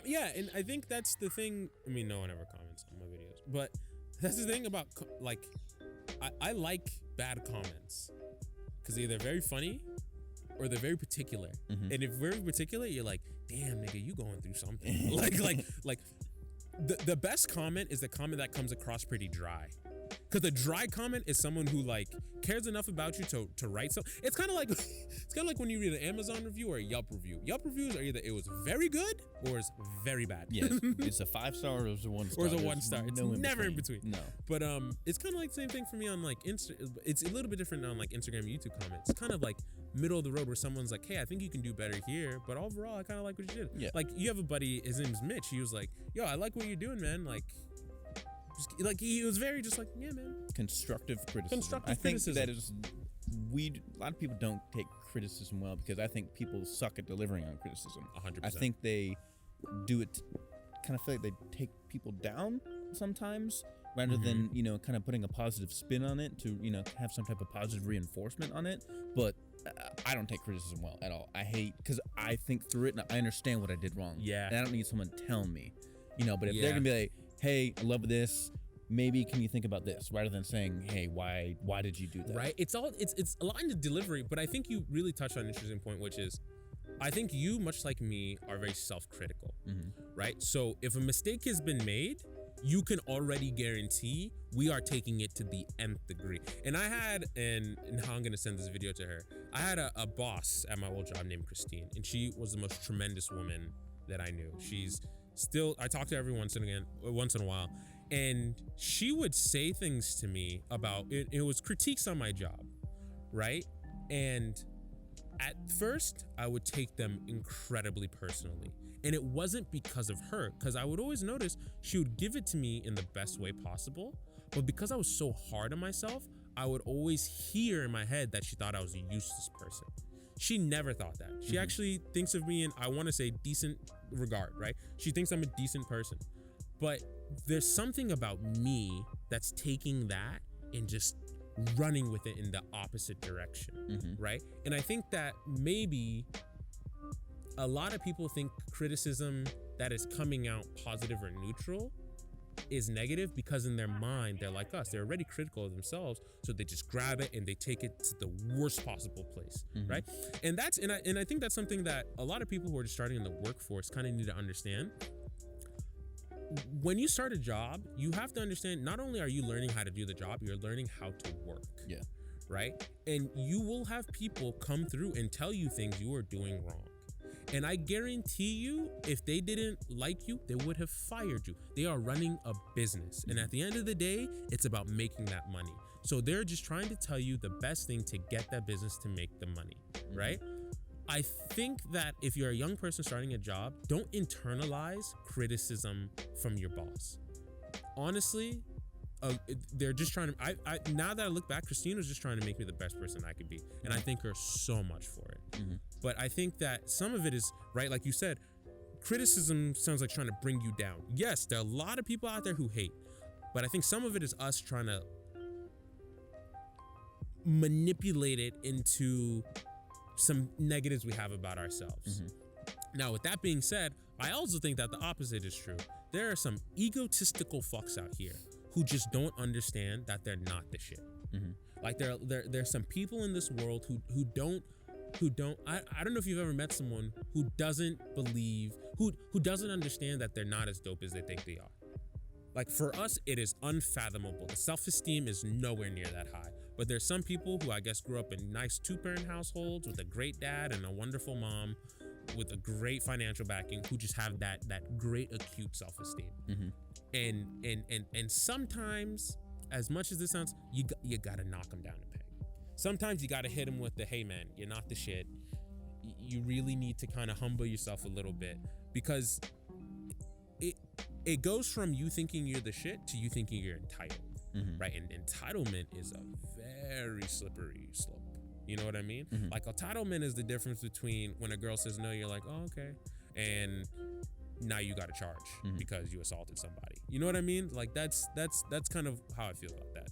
Yeah, and I think that's the thing. I mean, no one ever comments on my videos, but that's the thing about like, I like bad comments because either they're very funny or they're very particular. Mm-hmm. And if very particular, you're like, damn, nigga, you going through something. like the best comment is the comment that comes across pretty dry. Because a dry comment is someone who like cares enough about you to write something. It's kind of like when you read an Amazon review or a Yelp review. Yelp reviews are either it was very good or it's very bad. Yeah, it's a 5-star or it's a 1-star. Or it's a 1-star. It's never in between. No. But it's kind of like the same thing for me on like Insta. It's a little bit different on like Instagram and YouTube comments. It's kind of like middle of the road where someone's like, hey, I think you can do better here. But overall, I kind of like what you did. Yeah. Like you have a buddy, his name's Mitch. He was like, yo, I like what you're doing, man. Like he was very just like, yeah, man. Constructive criticism. I think that is, a lot of people don't take criticism well because I think people suck at delivering on criticism. 100%. I think they do it, kind of feel like they take people down sometimes rather than, kind of putting a positive spin on it to, have some type of positive reinforcement on it. But I don't take criticism well at all. I hate, because I think through it and I understand what I did wrong. Yeah. And I don't need someone telling me, but if they're going to be like, hey, I love this. Maybe can you think about this rather than saying, hey, why did you do that? Right. It's a lot in the delivery, but I think you really touched on an interesting point, which is I think you, much like me, are very self-critical. Right. So if a mistake has been made, you can already guarantee we are taking it to the nth degree. And I had, and how I'm gonna send this video to her, I had a boss at my old job named Christine, and she was the most tremendous woman that I knew. She's still, I talk to her every once in a while, and she would say things to me about it. It was critiques on my job, right? And at first, I would take them incredibly personally. And it wasn't because of her, because I would always notice she would give it to me in the best way possible. But because I was so hard on myself, I would always hear in my head that she thought I was a useless person. She never thought that. She actually thinks of me in, I want to say, decent regard, right? She thinks I'm a decent person. But there's something about me that's taking that and just running with it in the opposite direction, right? And I think that maybe a lot of people think criticism that is coming out positive or neutral is negative because in their mind, they're like us. They're already critical of themselves, so they just grab it and they take it to the worst possible place, right? And I think that's something that a lot of people who are just starting in the workforce kind of need to understand. When you start a job, you have to understand not only are you learning how to do the job, you're learning how to work. Yeah. Right? And you will have people come through and tell you things you are doing wrong. And I guarantee you, if they didn't like you, they would have fired you. They are running a business. And at the end of the day, it's about making that money. So they're just trying to tell you the best thing to get that business to make the money, right? I think that if you're a young person starting a job, don't internalize criticism from your boss. Honestly, they're just trying to, I now that I look back, Christine was just trying to make me the best person I could be. And I thank her so much for it. But I think that some of it is, right, like you said, criticism sounds like trying to bring you down. Yes, there are a lot of people out there who hate, but I think some of it is us trying to manipulate it into some negatives we have about ourselves. Now, with that being said, I also think that the opposite is true. There are some egotistical fucks out here who just don't understand that they're not the shit. Like there's some people in this world who don't I don't know if you've ever met someone who doesn't believe, who doesn't understand that they're not as dope as they think they are. Like for us, it is unfathomable. The self-esteem is nowhere near that high. But there's some people who I guess grew up in nice 2-parent households with a great dad and a wonderful mom with a great financial backing who just have that great acute self-esteem. And sometimes, as much as this sounds, you gotta knock them down a peg. Sometimes you gotta hit them with the, hey man, you're not the shit. You really need to kind of humble yourself a little bit, because it goes from you thinking you're the shit to you thinking you're entitled, right? And entitlement is a very slippery slope. You know what I mean? Like entitlement is the difference between when a girl says no, you're like, oh, okay, and now you got to charge because you assaulted somebody. You know what I mean? Like that's kind of how I feel about that.